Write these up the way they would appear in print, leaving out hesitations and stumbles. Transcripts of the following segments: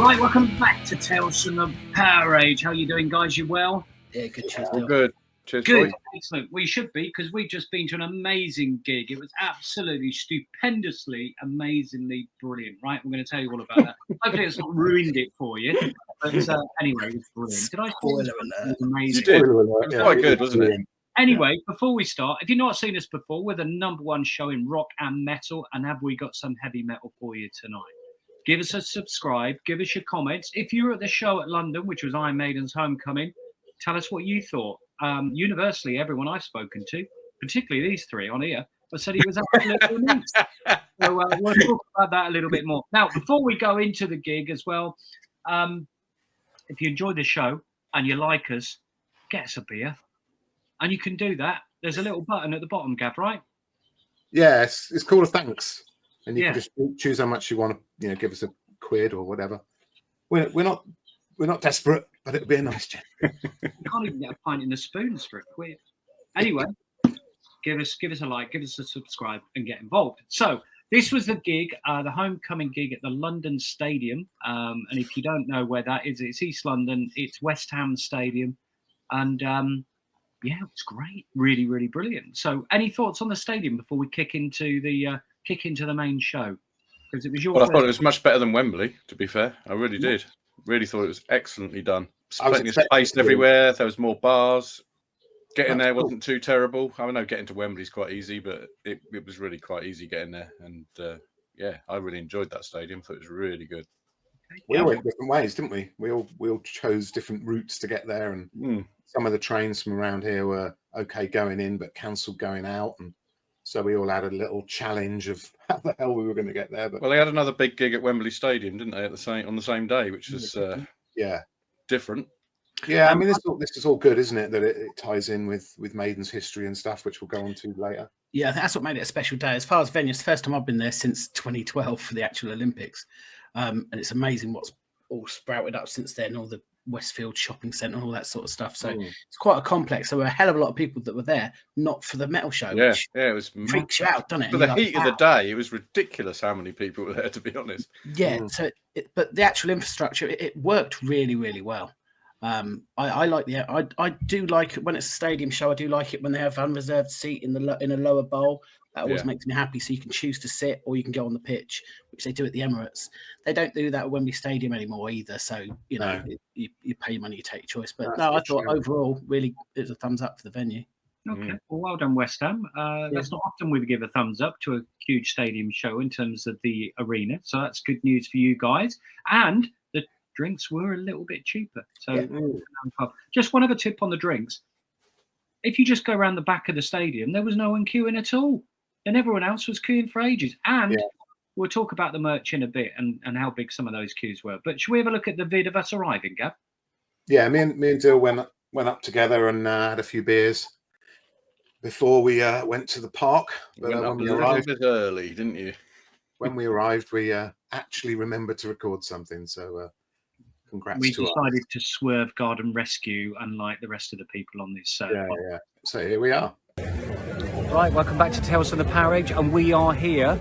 Right, welcome back to Tales from the PowerAge. How you doing, guys? You well? Yeah, good. Cheers, All good. Cheers, Good, boy. excellent. We should be, because we've just been to an amazing gig. It was absolutely stupendously, amazingly brilliant. Right, we're going to tell you all about that. Hopefully, it's not ruined it for you. But anyway, it was brilliant. Did I spoil it? It was amazing. You did. It was quite good, wasn't it? Anyway, before we start, if you've not seen us before, we're the #1 show in rock and metal, and have we got some heavy metal for you tonight? Give us a subscribe, give us your comments. If you were at the show at London, which was Iron Maiden's Homecoming, tell us what you thought. Universally, everyone I've spoken to, particularly these three on here, said he was absolutely amazing. So we'll talk about that a little bit more. Now, before we go into the gig as well, if you enjoy the show and you like us, get us a beer. And you can do that. There's a little button at the bottom, Gav, right? Yeah, it's called a thanks. And you can just choose how much you want to, give us a quid or whatever. We're not desperate, but it'll be a nice chat. You can't even get a pint in the spoons for a quid. Anyway, give us a like, give us a subscribe, and get involved. So this was the gig, the homecoming gig at the London Stadium. And if you don't know where that is, it's East London. It's West Ham Stadium, and yeah, it was great. Really, really brilliant. So, any thoughts on the stadium before we kick into the main show? Because it was your. Well, I thought it was much better than Wembley. To be fair, I really did. Really thought it was excellently done. Plenty of space everywhere. There was more bars. Getting there wasn't too terrible. I know getting to Wembley is quite easy, but it was really quite easy getting there. And yeah, I really enjoyed that stadium. Thought it was really good. We all went different ways, didn't we? We all chose different routes to get there, and some of the trains from around here were okay going in, but cancelled going out, and so we all had a little challenge of how the hell we were going to get there. But well, they had another big gig at Wembley Stadium, didn't they? On the same day, which was different. Yeah, I mean, this is all good, isn't it? That it ties in with Maiden's history and stuff, which we'll go on to later. Yeah, I think that's what made it a special day. As far as venues, it's the first time I've been there since 2012 for the actual Olympics. And it's amazing what's all sprouted up since then, all the Westfield shopping centre and all that sort of stuff. So it's quite a complex. There were a hell of a lot of people that were there, not for the metal show. Yeah, it was freaks you out, doesn't it? For the heat of the day, it was ridiculous how many people were there, to be honest. Yeah, but the actual infrastructure, it worked really, really well. I like I do like it when it's a stadium show. I do like it when they have unreserved seat in a lower bowl. That always makes me happy. So you can choose to sit or you can go on the pitch, which they do at the Emirates. They don't do that at Wembley Stadium anymore either. So you pay your money, you take your choice. But I thought overall, really, it was a thumbs up for the venue. Okay, well done, West Ham. That's not often we give a thumbs up to a huge stadium show in terms of the arena. So that's good news for you guys. And the drinks were a little bit cheaper. So just one other tip on the drinks. If you just go around the back of the stadium, there was no one queuing at all. And everyone else was queuing for ages. And we'll talk about the merch in a bit and how big some of those queues were. But should we have a look at the vid of us arriving, Gav? Yeah, me and Dyl went up together and had a few beers before we went to the park. But when we arrived early, didn't you? When we arrived, we actually remembered to record something. So congrats we to us. We decided to swerve Garden Rescue, unlike the rest of the people on this. Yeah. So here we are. Right, welcome back to Tales from the PowerAge, and we are here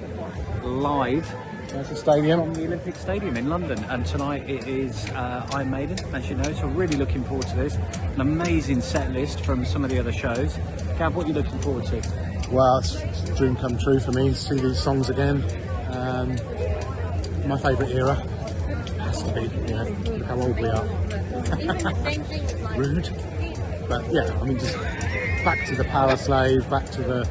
live at the stadium, from the Olympic Stadium in London. And tonight it is Iron Maiden, as you know, so really looking forward to this. An amazing set list from some of the other shows. Gav, what are you looking forward to? Well, it's a dream come true for me to see these songs again. My favourite era has to be, look how old we are. Rude. But yeah, I mean, just back to the Power Slave, back to the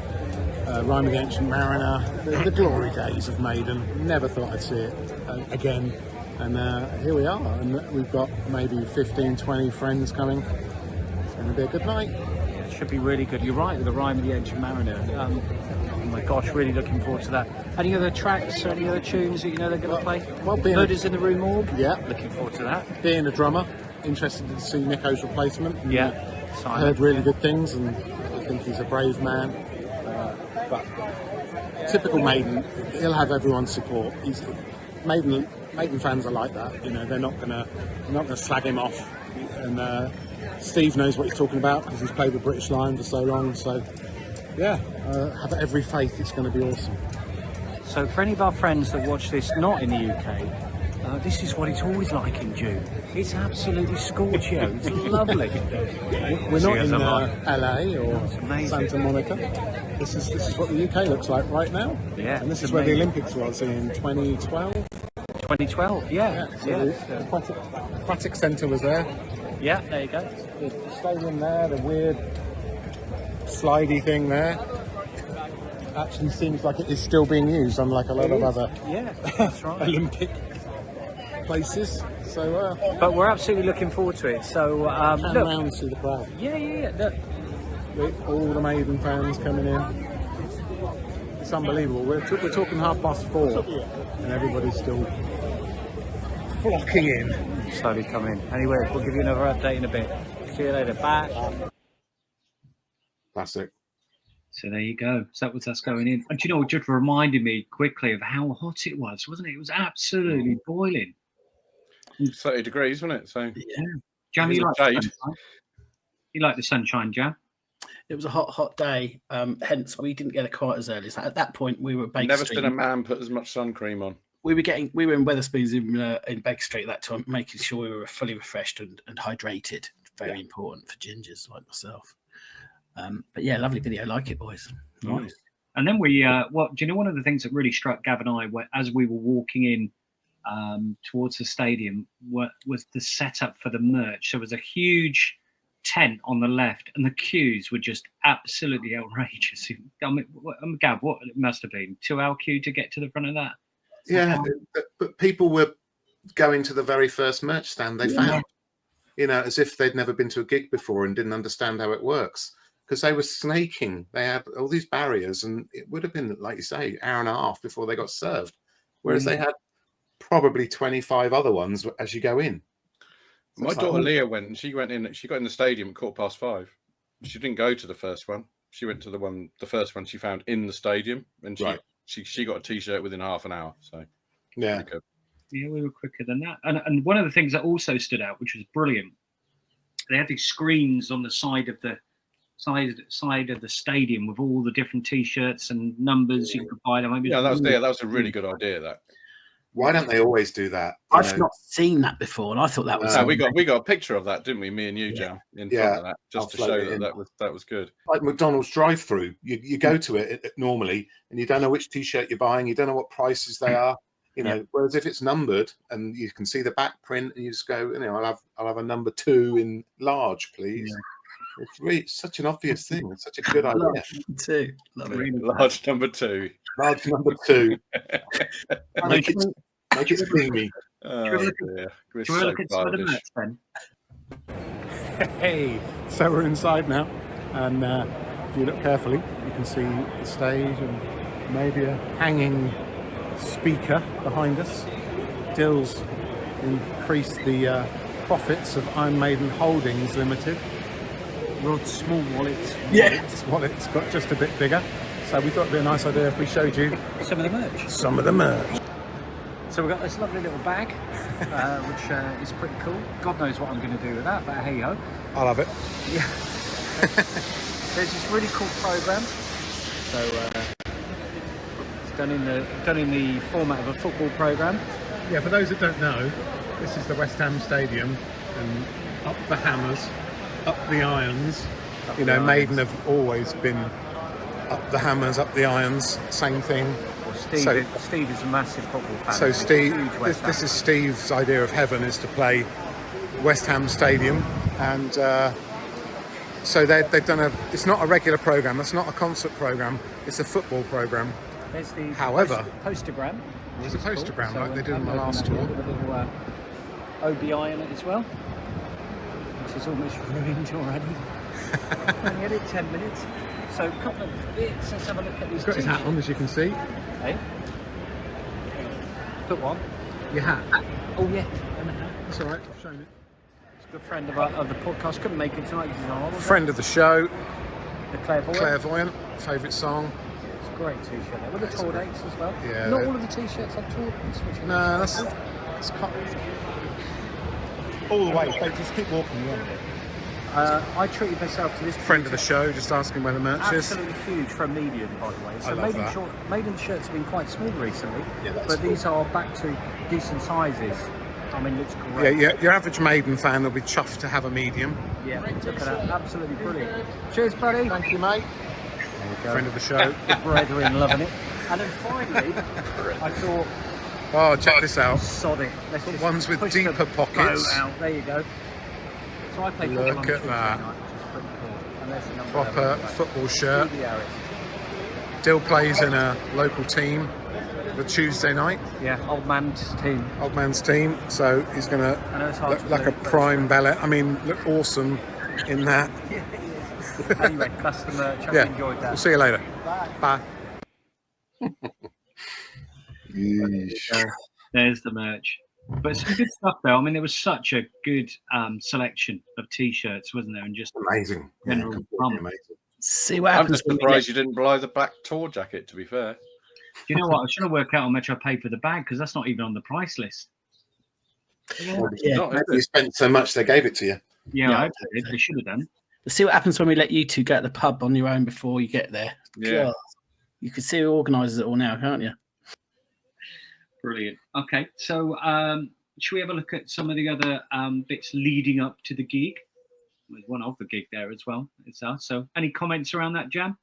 Rime of the Ancient Mariner, the glory days of Maiden. Never thought I'd see it again. And here we are. And we've got maybe 15, 20 friends coming. It's going to be a good night. It should be really good. You're right with the Rime of the Ancient Mariner. Oh my gosh, really looking forward to that. Any other tracks or any other tunes that you know they're going to play? Well, Murders in the Rue Morgue? Yeah. Looking forward to that. Being a drummer, interested to see Nico's replacement. Yeah. I heard really good things, and I think he's a brave man. But typical Maiden, he'll have everyone's support. Maiden fans are like that. They're not gonna slag him off. And Steve knows what he's talking about because he's played with British Lion for so long. So yeah, have every faith it's going to be awesome. So for any of our friends that watch this not in the UK, This is what it's always like in June. It's absolutely scorching. It's lovely. We're not in LA or Santa Monica. This is what the UK looks like right now. Yeah. And this is where the Olympics was in 2012. 2012, yeah. The Aquatic Centre was there. Yeah, there you go. The stadium there, the weird slidey thing there, actually seems like it is still being used, unlike a lot of other that's right. Olympic places. So, but we're absolutely looking forward to it. So, turn look. around and see the crowd. Yeah. Look. With all the Maiden fans coming in. It's unbelievable. We're talking 4:30 and everybody's still flocking in. Slowly come in. Anyway, we'll give you another update in a bit. See you later. Bye. Classic. So there you go. So that's going in. And you know, it just reminded me quickly of how hot it was, wasn't it? It was absolutely boiling. 30 degrees, wasn't it? So yeah. Jam, you like the sunshine? You like the sunshine, Jam? It was a hot day. Hence, we didn't get it quite as early. So at that point, we were at Baker Never Street. seen a man put as much sun cream on. We were in Wetherspoons in Baker Street at that time, making sure we were fully refreshed and hydrated. Very important for gingers like myself. But yeah, lovely video. Like it, boys. Nice. And then we, do you know one of the things that really struck Gav and I as we were walking in towards the stadium was the setup for the merch. There was a huge tent on the left, and the queues were just absolutely outrageous. I mean, Gav, what it must have been 2-hour queue to get to the front of that. Yeah, but people were going to the very first merch stand they found, as if they'd never been to a gig before and didn't understand how it works, because they were snaking. They had all these barriers, and it would have been, like you say, hour and a half before they got served, whereas they had probably 25 other ones as you go in. So my daughter Leah went, and she got in the stadium at 5:15. She didn't go to the first one. She went to the first one she found in the stadium, and she got a T-shirt within half an hour. So yeah, we were quicker than that. And one of the things that also stood out, which was brilliant, they had these screens on the side of the stadium with all the different T-shirts and numbers you could buy them. That was a really good idea. That. Why don't they always do that? I've not seen that before, and I thought that was. We got a picture of that, didn't we? Me and you, Jam, in front of that, just to show that was good. Like McDonald's drive-through, you go to it normally, and you don't know which T-shirt you're buying, you don't know what prices they are, Whereas if it's numbered and you can see the back print, and you just go, I'll have a number 2 in large, please. Yeah. It's really such an obvious thing. It's such a good idea. Large number 2. Large number 2. Make it steamy. Look at some of the merch then? Hey, so we're inside now, and if you look carefully, you can see the stage and maybe a hanging speaker behind us. Dyl's increased the profits of Iron Maiden Holdings Limited. Rod's small wallets. Wallet's got just a bit bigger, so we thought it'd be a nice idea if we showed you some of the merch. So we've got this lovely little bag, which is pretty cool. God knows what I'm going to do with that, but hey ho. I love it. Yeah. There's this really cool program. So it's done in the format of a football program. Yeah, for those that don't know, this is the West Ham Stadium, and up the Hammers, up the Irons. Maiden have always been up the Hammers, up the Irons, same thing. Steve is a massive football fan. So Steve, this is Steve's idea of heaven, is to play West Ham Stadium, and so they've done it's not a regular program, it's not a concert program, it's a football program. There's the postergram. There's a postergram like they did on the last tour. With a little OBI on it as well, which is almost ruined already. Only had it 10 minutes. So a couple of bits. Let's have a look at these. He's got his hat on, as you can see. Hey, put one. Your hat. Oh yeah, that's all right. I've shown it. It's a good friend of the podcast. Couldn't make it tonight. Friend of the show. The Clairvoyant. Favourite song. It's a great T-shirt. There with the tour dates as well. Yeah. Not all of the T-shirts have tour dates. No, that's all the way. They just keep walking. Yeah. I treated myself to this Friend of the show, just asking where the merch is. absolutely huge for a medium, by the way. So love that. Maiden shirts have been quite small recently, Yeah, that's but cool. these are back to decent sizes. I mean, looks great. Yeah, your average Maiden fan will be chuffed to have a medium. Yeah, look at that, absolutely brilliant. Cheers, buddy. Thank you, mate. There you go. Friend of the show. The brethren loving it. And then finally, I thought, Oh, check this out. sod it. Let's just Ones with push the deeper pockets. boat out. There you go. So I play Look football on at Tuesday that. night, which is pretty cool. And there's the number Proper 11. football shirt. Stevie Harris. Dill plays in a local team the Tuesday night, Yeah, old man's team. old man's team. So he's going to I know it's hard look to like a believe, but- prime ballet. I mean, look awesome in that. Anyway, that's the merch. I Yeah, enjoyed that. we'll see you later. Bye. There's the merch. But some good stuff though. I mean, there was such a good selection of t-shirts, wasn't there? And just Amazing. Yeah, general completely pump. amazing. See what I'm happens just when we surprised you didn't buy the black tour jacket, to be fair. Do you know what? I was trying to work out how much I paid for the bag because that's not even on the price list. Well, Yeah. Not, is you it? spent so much, they gave it to you. Yeah, Yeah. I hope they did. They should have done. see what happens when we let you two go to the pub on your own before you get there. Yeah. God. You can see who organises it all now, can't you? Brilliant. Okay, so should we have a look at some of the other bits leading up to the gig? There's one of the gig there as well. It's us. So, any comments around that, Jam?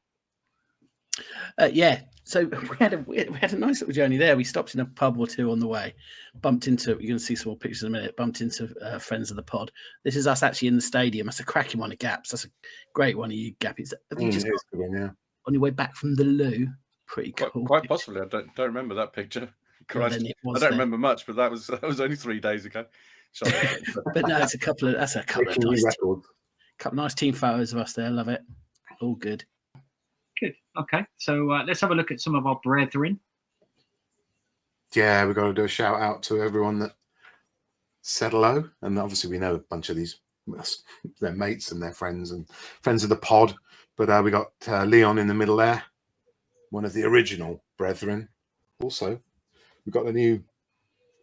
Yeah. So we had a nice little journey there. We stopped in a pub or two on the way, bumped into. You're going to see some more pictures in a minute. Bumped into friends of the pod. This is us actually in the stadium. That's a cracking one of Gaps. That's a great one of you, Gap. Have you just It is a good one, yeah. on your way back from the loo? Pretty cool. Quite possibly. I don't remember that picture. Well, Christ. then it I was don't there. remember much, but that was only 3 days ago. Sorry. But no, it's a couple of Breaking new nice, records. nice team photos of us there. Love it. All good. Good. Okay, so let's have a look at some of our brethren. Yeah, we've got to do a shout out to everyone that said hello. And obviously we know a bunch of these, their mates and their friends and friends of the pod. But we got Leon in the middle there, one of the original brethren. Also, we've got the new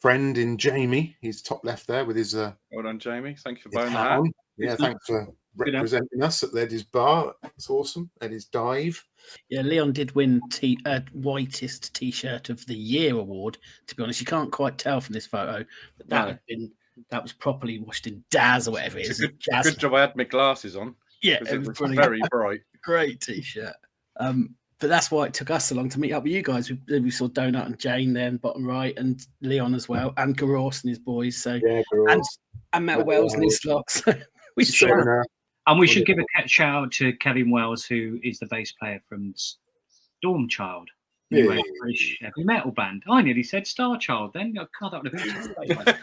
friend in Jamie. He's top left there with his Well done, Jamie. Thank you for his buying the hat hat. on. Yeah, thanks for representing us at Eddie's bar. It's awesome. Eddie's dive. Yeah, Leon did win whitest T-shirt of the year award. To be honest, you can't quite tell from this photo, but that was properly washed in Daz or whatever it It's is. a good job I had my glasses on. Yeah, Because it it was was brilliant. very bright. Great T-shirt. But that's why it took us so long to meet up with you guys. We saw Donut and Jane there in the bottom right, and Leon as well, and Garos and his boys. So Yeah, and Metal Wells and his slocks. We saw. And we should give a shout out to Kevin Wells, who is the bass player from Stormchild, new age British heavy metal band. I nearly said Starchild then. Oh, God, that would have been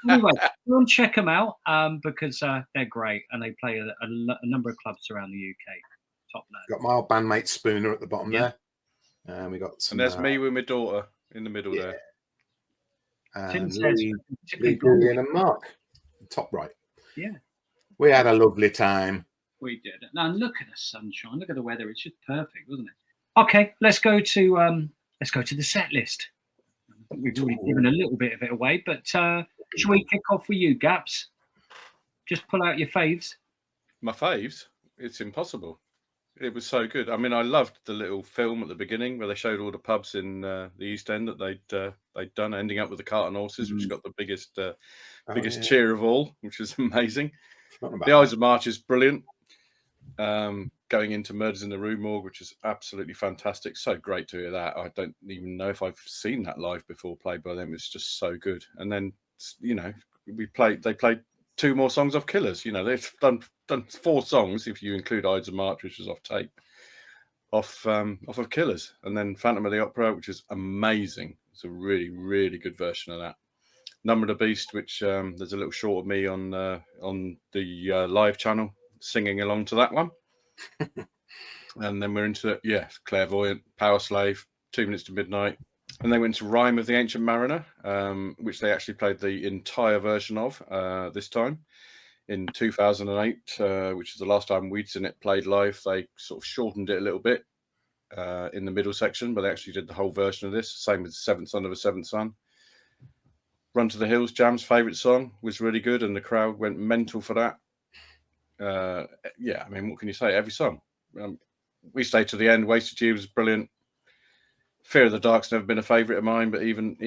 anyway, go and check them out because they're great and they play a number of clubs around the UK. Top level. Got my old bandmate Spooner at the bottom Yeah. there. We got some. And there's me with my daughter in the middle there. Tim And says, Lee, particularly Julian and Mark, top right. Yeah. We had a lovely time. we did. Now look at the sunshine. Look at the weather. It's just perfect, wasn't it? Okay, let's go to the set list. I think we've already given a little bit of it away, but should we kick off with you, Gaps? Just pull out your faves. My faves? It's impossible. It was so good. I mean, I loved the little film at the beginning where they showed all the pubs in the East End that they'd done, ending up with the cart and horses, which got the biggest cheer of all, which was amazing. The Eyes of March is brilliant. Going into Murders in the Rue Morgue, which is absolutely fantastic. So great to hear that. I don't even know if I've seen that live before played by them. It's just so good. And then, you know, they played 2 more songs off Killers. You know, they've done 4 songs if you include Ides of March, which was off tape, off of Killers, and then Phantom of the Opera, which is amazing. It's a really, really good version of that. Number of the Beast, which there's a little short of me on the live channel singing along to that one. And then we're into Clairvoyant, Power Slave, 2 Minutes to Midnight. And they went to Rhyme of the Ancient Mariner, which they actually played the entire version of this time in 2008, which is the last time we'd seen it played live. They sort of shortened it a little bit in the middle section, but they actually did the whole version of this. Same with Seventh Son of a Seventh Son. Run to the Hills, Jam's favourite song, was really good, and the crowd went mental for that. Yeah, I mean, what can you say? Every song. We stayed to the end. Wasted You was brilliant. Fear of the Dark's never been a favourite of mine, but even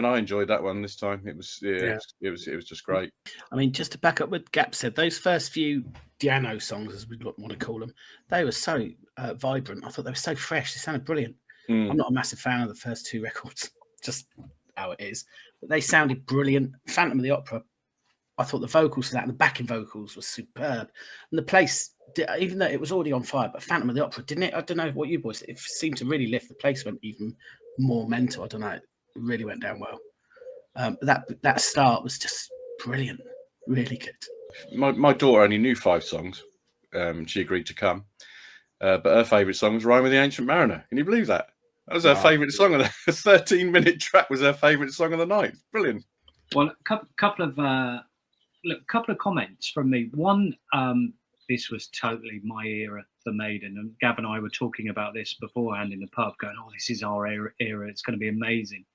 I enjoyed that one this time. It was it was just great. I mean, just to back up what Gap said, those first few Diano songs, as we want to call them, they were so vibrant. I thought they were so fresh. They sounded brilliant. I'm not a massive fan of the first two records, just how it is, but they sounded brilliant. Phantom of the Opera, I thought the vocals for that and the backing vocals were superb, and the place, even though it was already on fire, but Phantom of the Opera, didn't it? I don't know what you boys, it seemed to really lift the place, went even more mental. I don't know, it really went down well. That start was just brilliant, really good. My daughter only knew 5 songs. She agreed to come, but her favourite song was "Rhyme with the Ancient Mariner." Can you believe that? That was her favourite song of the 13-minute track. Was her favourite song of the night. Brilliant. Well, a couple of comments from me. One, this was totally my era for Maiden, and Gav and I were talking about this beforehand in the pub, going, "Oh, this is our era. It's going to be amazing."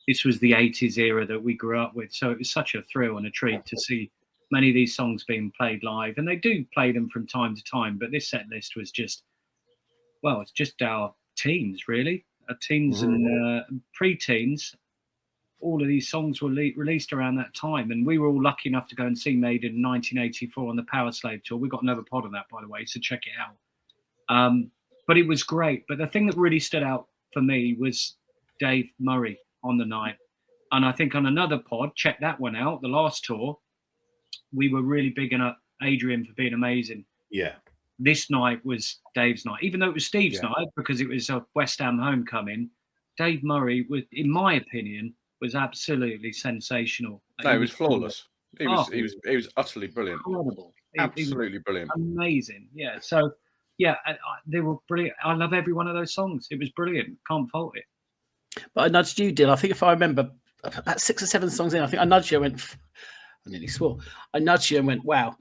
This was the 80s era that we grew up with, so it was such a thrill and a treat to see many of these songs being played live, and they do play them from time to time. But this set list was just, well, it's just our teens, really, our teens and pre-teens. All of these songs were released around that time, and we were all lucky enough to go and see Maiden in 1984 on the Power Slave tour. We got another pod on that, by the way, so check it out. But it was great. But the thing that really stood out for me was Dave Murray on the night. And I think on another pod, check that one out, the last tour, we were really bigging up Adrian for being amazing. Yeah. This night was Dave's night, even though it was Steve's night, because it was a West Ham homecoming. Dave Murray, was, in my opinion, was absolutely sensational. No, he was flawless. He was utterly brilliant. Incredible. Absolutely brilliant. Amazing. Yeah. So, yeah, they were brilliant. I love every one of those songs. It was brilliant. Can't fault it. But I nudged you, Dyl. I think if I remember about 6 or 7 songs in, I think I nudged you and went, I nearly swore. I nudged you and went, wow,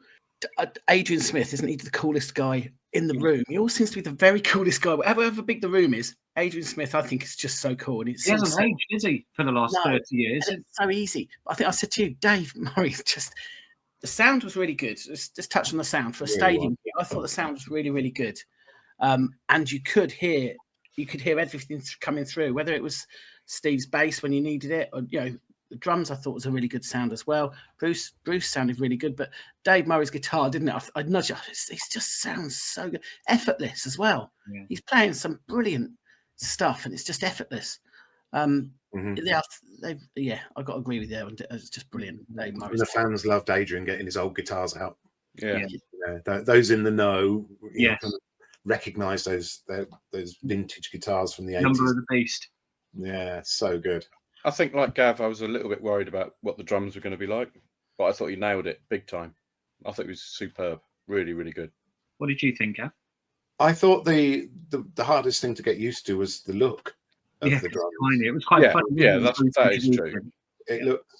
Adrian Smith, isn't he the coolest guy in the room? He always seems to be the very coolest guy. However big the room is, Adrian Smith, I think, is just so cool. And he hasn't aged, is he, for the last 30 years? It's so easy. I think I said to you, Dave Murray, just the sound was really good. Just touch on the sound for a stadium. I thought the sound was really, really good. And you could hear everything coming through, whether it was Steve's bass when you needed it, or the drums. I thought was a really good sound as well. Bruce sounded really good, but Dave Murray's guitar, didn't it? I nudged. It just sounds so good, effortless as well. Yeah. He's playing some brilliant stuff, and it's just effortless. I got to agree with you. It's just brilliant. Dave Murray. The fans loved Adrian getting his old guitars out. Yeah. Those in the know. You know, kind of recognize those vintage guitars from the 80s. Number of the Beast. Yeah, so good. I think, like Gav, I was a little bit worried about what the drums were going to be like, but I thought he nailed it big time. I thought it was superb. Really, really good. What did you think, Gav? I thought the hardest thing to get used to was the look of the drums. It was quite funny. Yeah, that is true. It looked,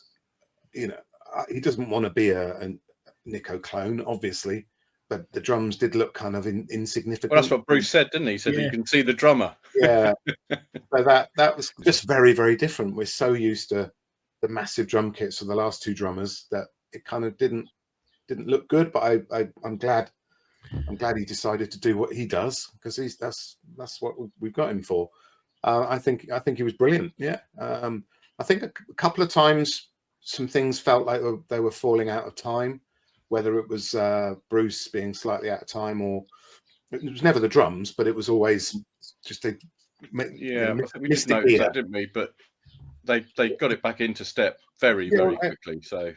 he doesn't want to be a Nico clone, obviously, but the drums did look kind of insignificant. Well, that's what Bruce said, didn't he? He said you can see the drummer. Yeah, so that was just very, very different. We're so used to the massive drum kits of the last two drummers that it kind of didn't look good. But I'm glad he decided to do what he does, because that's what we've got him for. I think he was brilliant. Yeah, I think a couple of times some things felt like they were falling out of time. Whether it was Bruce being slightly out of time, or it was never the drums, but it was always just a I think we just noticed that, didn't we? But they got it back into step very quickly. So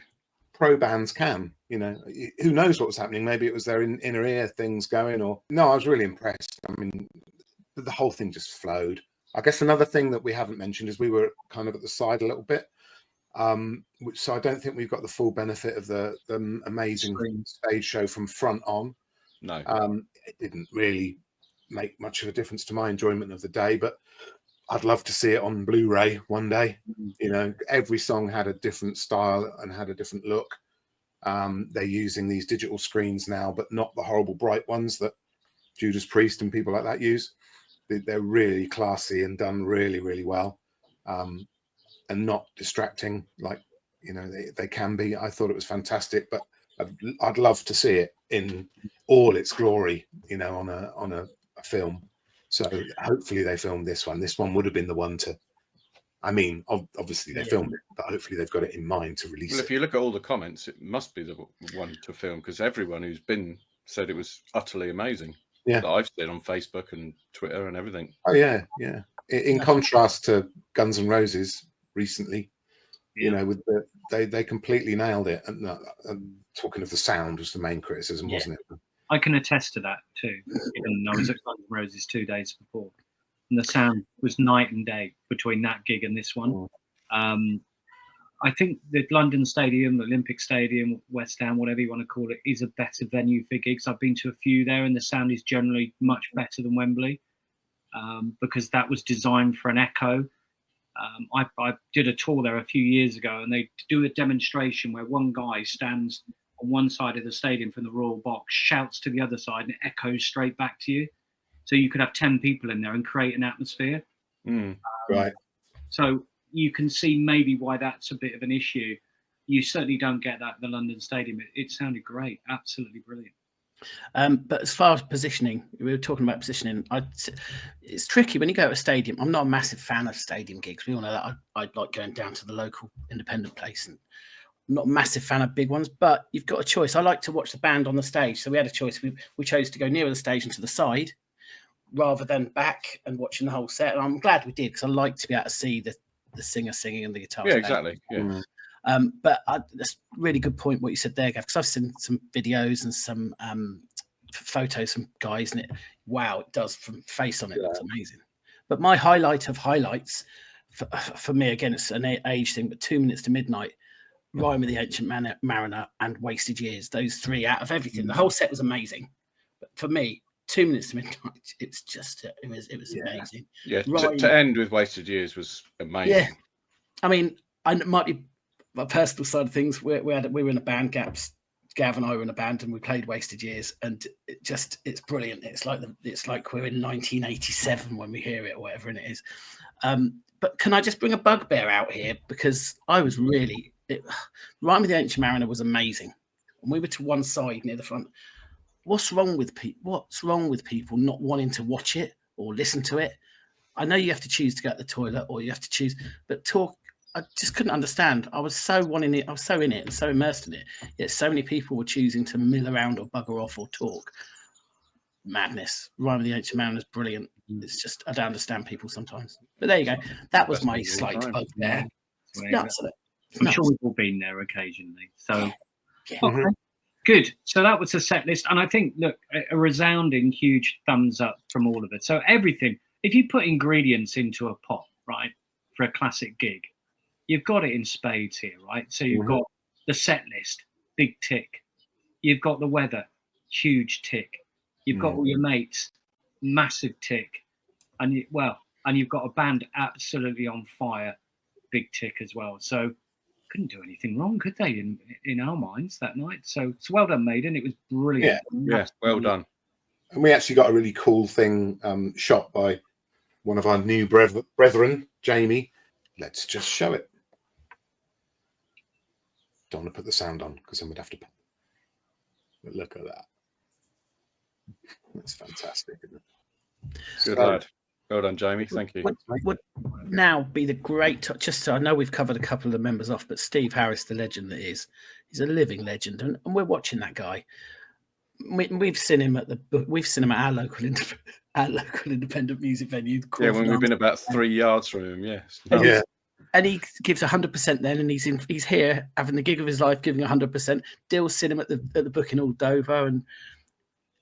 pro bands can, who knows what was happening? Maybe it was their inner ear things going, or no. I was really impressed. I mean, the whole thing just flowed. I guess another thing that we haven't mentioned is we were kind of at the side a little bit. So I don't think we've got the full benefit of the amazing stage show from front on. No, it didn't really make much of a difference to my enjoyment of the day, but I'd love to see it on Blu-ray one day. Every song had a different style and had a different look. They're using these digital screens now, but not the horrible bright ones that Judas Priest and people like that use. They're really classy and done really, really well. And not distracting like they can be. I thought it was fantastic, but I'd love to see it in all its glory, you know, on a film. So hopefully they filmed this one. This one would have been the one to. I mean, obviously they filmed it, but hopefully they've got it in mind to release it. Well, if you look at all the comments, it must be the one to film, because everyone who's been said it was utterly amazing. Yeah, that I've seen on Facebook and Twitter and everything. Oh yeah, yeah. In contrast to Guns N' Roses recently, you know, with they completely nailed it. And talking of the sound was the main criticism, wasn't it? I can attest to that too. Even I was at Guns N' Roses 2 days before, and the sound was night and day between that gig and this one. I think the London Stadium, the Olympic Stadium, West Ham, whatever you want to call it, is a better venue for gigs. I've been to a few there, and the sound is generally much better than Wembley, because that was designed for an echo. I did a tour there a few years ago, and they do a demonstration where one guy stands on one side of the stadium from the Royal Box, shouts to the other side, and it echoes straight back to you. So you could have 10 people in there and create an atmosphere. Right. So you can see maybe why that's a bit of an issue. You certainly don't get that at the London Stadium. It sounded great, absolutely brilliant. But as far as positioning, we were talking about positioning. It's tricky when you go to a stadium. I'm not a massive fan of stadium gigs. We all know that. I like going down to the local independent place, and I'm not a massive fan of big ones. But you've got a choice. I like to watch the band on the stage, so we had a choice. We chose to go nearer the stage and to the side, rather than back and watching the whole set. And I'm glad we did, because I like to be able to see the singer singing and the guitar. Yeah, exactly. Yeah. But that's a really good point what you said there, Gav, because I've seen some videos and some photos from guys, and it does from face on it. Looks amazing. But my highlight of highlights for me, again, it's an age thing, but 2 Minutes to Midnight, Rhyme with the Ancient Mariner, and Wasted Years. Those three out of everything. The whole set was amazing. But for me, 2 Minutes to Midnight, it's just it was amazing. Yeah, to end with Wasted Years was amazing. Yeah, I mean, it might be my personal side of things. We were in a band, Gav and I were in a band, and we played Wasted Years, and it's brilliant. It's like we're in 1987 when we hear it, or whatever it is. But can I just bring a bugbear out here, because I was really Rhyme with the Ancient Mariner was amazing, and we were to one side near the front. What's wrong with people not wanting to watch it or listen to it? I know you have to choose to go to the toilet, or you have to choose, but talk. I just couldn't understand. I was so wanting it. I was so in it and so immersed in it. Yet so many people were choosing to mill around or bugger off or talk. Madness. Rhyme with the Ancient Mariner is brilliant. It's just, I don't understand people sometimes. But there you go. That was my slight bugbear. It's nuts, isn't it? I'm sure we've all been there occasionally. So, okay. Good. So that was the set list. And I think, look, a resounding huge thumbs up from all of us. So everything, if you put ingredients into a pot, right, for a classic gig, you've got it in spades here, right? So you've got the set list, big tick. You've got the weather, huge tick. You've got all your mates, massive tick. And you've got a band absolutely on fire, big tick as well. So couldn't do anything wrong, could they, in our minds that night? So it's well done, Maiden. It was brilliant. Yeah, well done. And we actually got a really cool thing shot by one of our new brethren, Jamie. Let's just show it. Don't want to put the sound on, because then we'd have to. But look at that. That's fantastic, isn't it? Good lad. Well done, Jamie. Thank you. Would now be the great, I know we've covered a couple of the members off, but Steve Harris, the legend that is, he's a living legend, and we're watching that guy. We've seen him at our local independent music venue. Yeah, when we've been about 3 yards from him. Yes. And he gives 100% then, and he's here having the gig of his life, giving 100%. Dill's seen him at the Booking Hall Dover, and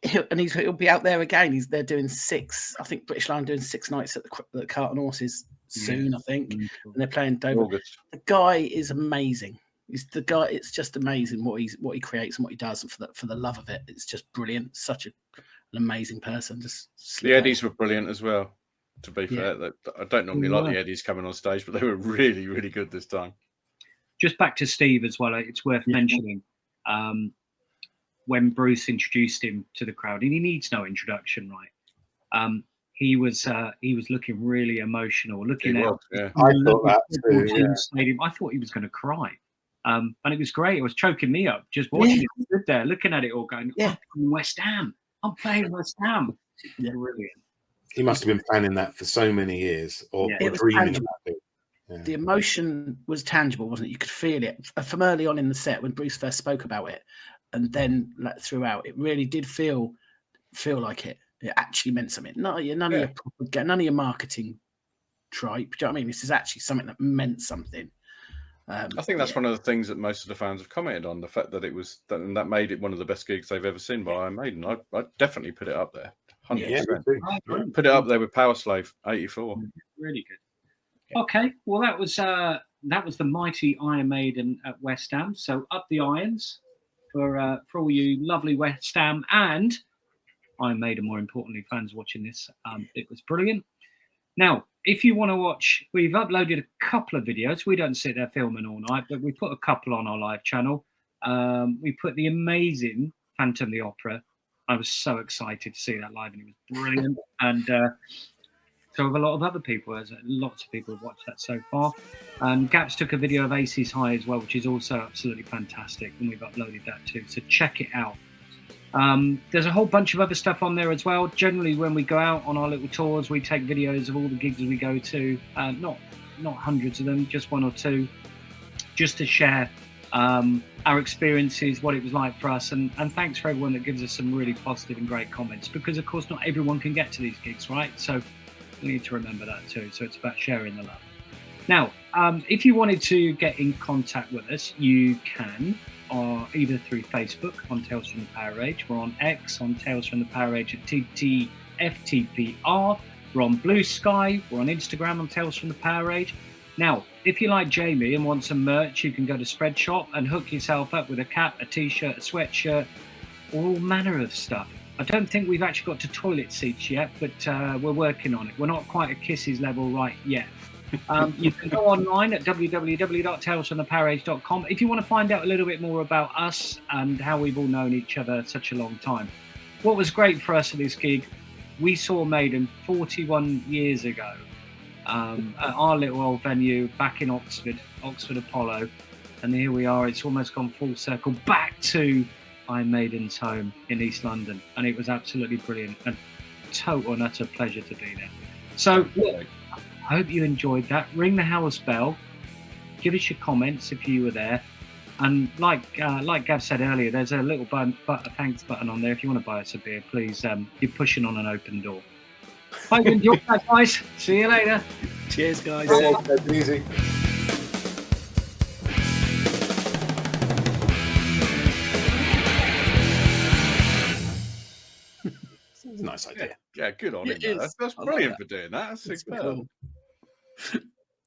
he'll be out there again. They're doing 6. I think British Lion doing 6 nights at the Cart and Horses soon. I think, and they're playing Dover. August. The guy is amazing. He's the guy. It's just amazing what he creates and what he does, and for the love of it, it's just brilliant. Such an amazing person. The Eddies were brilliant as well. To be fair, I don't normally like the Eddies coming on stage, but they were really, really good this time. Just back to Steve as well. It's worth mentioning. When Bruce introduced him to the crowd, and he needs no introduction, right? He was looking really emotional, looking out. I thought that too, stadium. I thought he was going to cry. And it was great. It was choking me up just watching it. I stood there looking at it all going, I'm playing West Ham. I'm playing West Ham. Yeah, brilliant. He must have been planning that for so many years, or dreaming about it. Yeah. The emotion was tangible, wasn't it? You could feel it from early on in the set when Bruce first spoke about it, and then like, throughout, it really did feel like it actually meant something. None of your marketing tripe. Do you know what I mean? This is actually something that meant something. I think that's one of the things that most of the fans have commented on, the fact that it was that made it one of the best gigs they've ever seen by Iron Maiden. I'd definitely put it up there. 100%. Put it up there with Power Slave 84. Really good. Okay, well that was the mighty Iron Maiden at West Ham. So up the irons for all you lovely West Ham and Iron Maiden, more importantly, fans watching this. It was brilliant. Now, if you want to watch, we've uploaded a couple of videos. We don't sit there filming all night, but we put a couple on our live channel. We put the amazing Phantom of the Opera. I was so excited to see that live, and it was brilliant. And so have a lot of other people. There's lots of people have watched that so far. And Gaps took a video of Aces High as well, which is also absolutely fantastic, and we've uploaded that too. So check it out. There's a whole bunch of other stuff on there as well. Generally, when we go out on our little tours, we take videos of all the gigs we go to. Not hundreds of them, just one or two, just to share our experiences, what it was like for us, and thanks for everyone that gives us some really positive and great comments, because of course not everyone can get to these gigs, right? So we need to remember that too. So it's about sharing the love. Now, if you wanted to get in contact with us, you can, or either through Facebook on Tales from the PowerAge. We're on X on Tales from the PowerAge at TFTPR. We're on Bluesky. We're on Instagram on Tales from the PowerAge. Now, if you like Jamie and want some merch, you can go to Spreadshop and hook yourself up with a cap, a t-shirt, a sweatshirt, all manner of stuff. I don't think we've actually got to toilet seats yet, but we're working on it. We're not quite at Kisses level right yet. You can go online at www.talesfromthepowerage.com if you want to find out a little bit more about us and how we've all known each other such a long time. What was great for us at this gig, we saw Maiden 41 years ago at our little old venue back in Oxford Apollo, and here we are. It's almost gone full circle back to Iron Maiden's home in East London, and it was absolutely brilliant and total and utter pleasure to be there. So I hope you enjoyed that. Ring the house bell. Give us your comments if you were there. And like Gav said earlier, there's a little thanks button on there. If you want to buy us a beer, please. You're pushing on an open door. Hope you enjoyed that, guys. See you later. Cheers, guys. Easy. It's a nice idea. Yeah, good on him. That's brilliant for doing that. That's superb. Cool.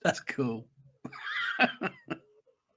That's cool.